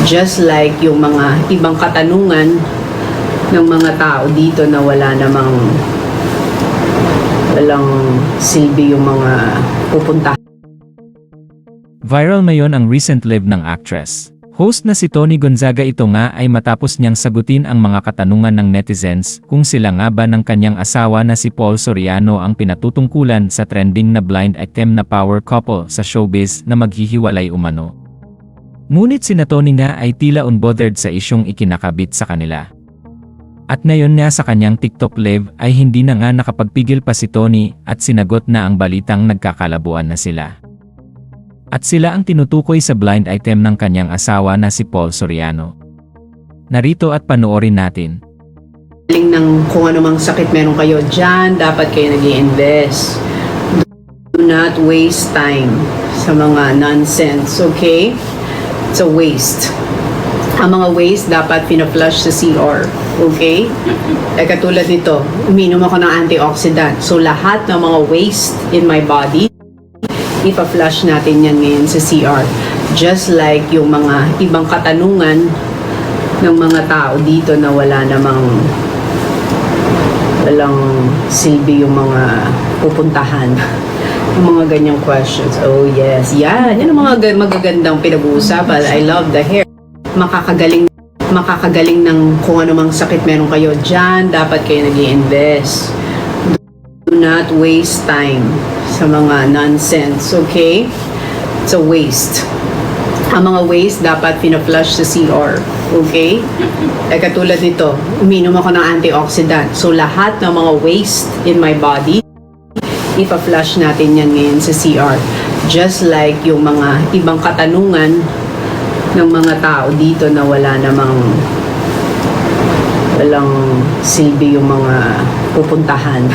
Just like yung mga ibang katanungan ng mga tao dito na walang silbi yung mga pupuntahan. Viral ngayon ang recent live ng actress. Host na si Tony Gonzaga, ito nga ay matapos niyang sagutin ang mga katanungan ng netizens kung sila nga ba ng kanyang asawa na si Paul Soriano ang pinatutungkulan sa trending na blind item na power couple sa showbiz na maghihiwalay umano. Ngunit si Tony nga ay tila unbothered sa isyong ikinakabit sa kanila. At ngayon nga sa kanyang TikTok live ay hindi na nga nakapagpigil pa si Tony at sinagot na ang balitang nagkakalabuan na sila. At sila ang tinutukoy sa blind item ng kanyang asawa na si Paul Soriano. Narito at panoorin natin. Ng kung anumang sakit meron kayo dyan, dapat kayo nag-i-invest. Do not waste time sa mga nonsense, okay? It's a waste. Ang mga waste dapat pina-flush sa CR, okay? Katulad nito, uminom ako ng antioxidant. So lahat ng mga waste in my body, ipa-flush natin yan ngayon sa CR. Just like yung mga ibang katanungan ng mga tao dito na walang silbi yung mga pupuntahan. Yung mga ganyang questions. Oh yes, yan. Yan ang mga magagandang pinag-uusapan. I love the hair. Makakagaling ng kung anumang sakit meron kayo dyan, dapat kayo nag-i-invest. Do not waste time sa mga nonsense, okay? It's a waste. Ang mga waste dapat pina-flush sa CR, okay? Katulad nito, uminom ako ng antioxidant. So lahat ng mga waste in my body, ipa-flush natin yan ngayon sa CR. Just like yung mga ibang katanungan ng mga tao dito na walang silbi yung mga pupuntahan.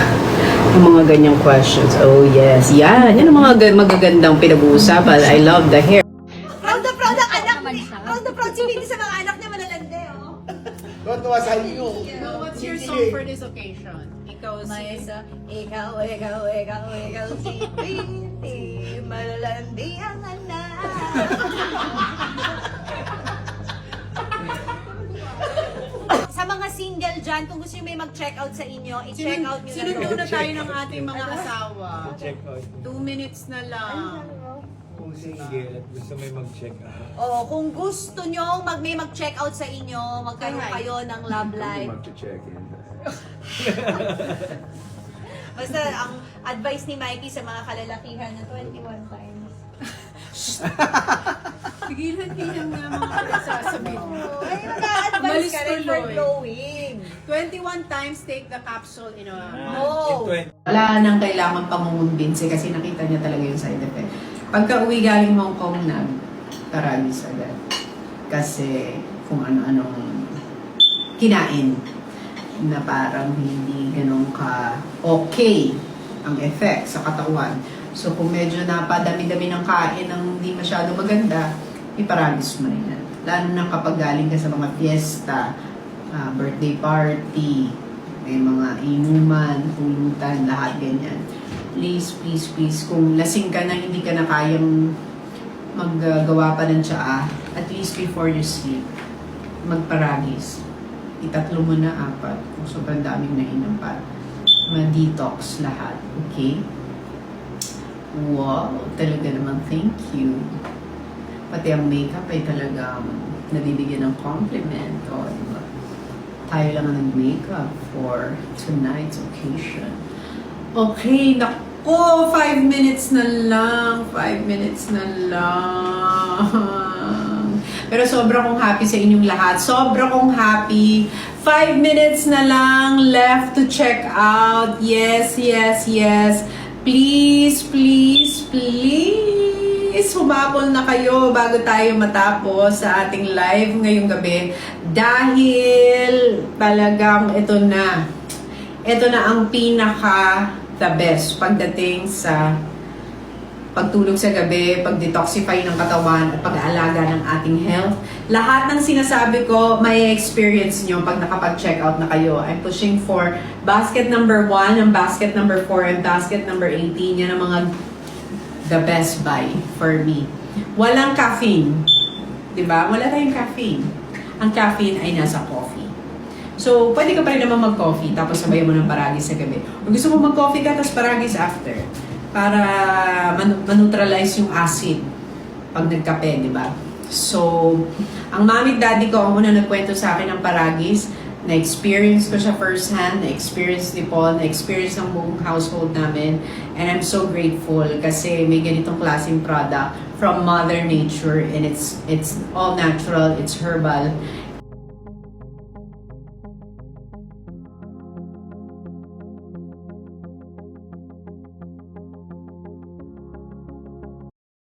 Yung mga ganyang questions. Oh yes, yan. Yan ang mga magagandang pinag-uusapan. I love the hair. Proud na proud ang anak niya. Proud na proud si Vinny sa mga anak niya malalande, oh. Tuwa sa iyo. What's your song for this occasion? Ikaw May si... isa, ikaw si Vinny, malalandi ang anak. Sa mga single dyan, kung gusto nyo may mag-check out sa inyo, i-check out nyo Sinundo na tayo ng ating mga asawa. Check out. 2 minutes na lang. Kung single at gusto may mag-check out. Oh, kung gusto nyo may mag-check out sa inyo, magkaroon Hi. kayo ng love life. Mag-check in. Basta ang advice ni Mikey sa mga kalalakihan na 21 times. Pigilan niya nga mga pagsasabi mo. Ay, mag-a-advise Malis ka rin for tuloy. glowing. 21 times take the capsule in a No. Wala nang kailangan pangungumbinsi kasi nakita niya talaga yung side effect. Pagka uwi galing Hong Kong, nag-paralysis agad. Kasi kung ano-anong kinain na parang hindi ganun ka okay ang effect sa katawan. So kung medyo napadami-dami ng kain ng hindi masyado maganda, iparalysis mo rin yan. Lalo na kapag galing ka sa mga fiesta, birthday party, may mga inuman, pulutan, lahat ganyan. Please, please, please, kung lasing ka na, hindi ka na kayang maggawa pa ng tsaa, at least before you sleep, magparagis. Itatlo mo na 4, kung sobrang daming nainom pa. Ma-detox lahat, okay? Wow, talaga naman, thank you. Pati ang makeup ay talagang nabibigyan ng compliment. O, diba? Tayo lang ang nag-makeup for tonight's occasion. Okay, nako, 5 minutes na lang. 5 minutes na lang. Pero sobra kong happy sa inyong lahat. Sobra kong happy. 5 minutes na lang left to check out. Yes, yes, yes. Please, please, please, humabol na kayo bago tayo matapos sa ating live ngayong gabi. Dahil talagang ito na ang pinaka the best pagdating sa pagtulog sa gabi, pag-detoxify ng katawan at pag-aalaga ng ating health. Lahat ng sinasabi ko, may experience nyo pag nakapag-check out na kayo. I'm pushing for basket number 1, and basket number 4, and basket number 18. Yan ang mga the best buy for me. Walang caffeine. Di ba? Wala tayong caffeine. Ang caffeine ay nasa coffee. So, pwede ka pa rin naman mag-coffee, tapos sabayan mo ng paragis sa gabi. O gusto mo mag-coffee ka, tapos paragis after. Para maneutralize yung acid pag nagkape, di ba? So, ang mami at daddy ko ang una nagkwento sa akin ng paragis. Na-experience ko siya first hand, na-experience ni Paul, na-experience ng buong household namin. And I'm so grateful kasi may ganitong klaseng product from Mother Nature, and it's all natural, it's herbal,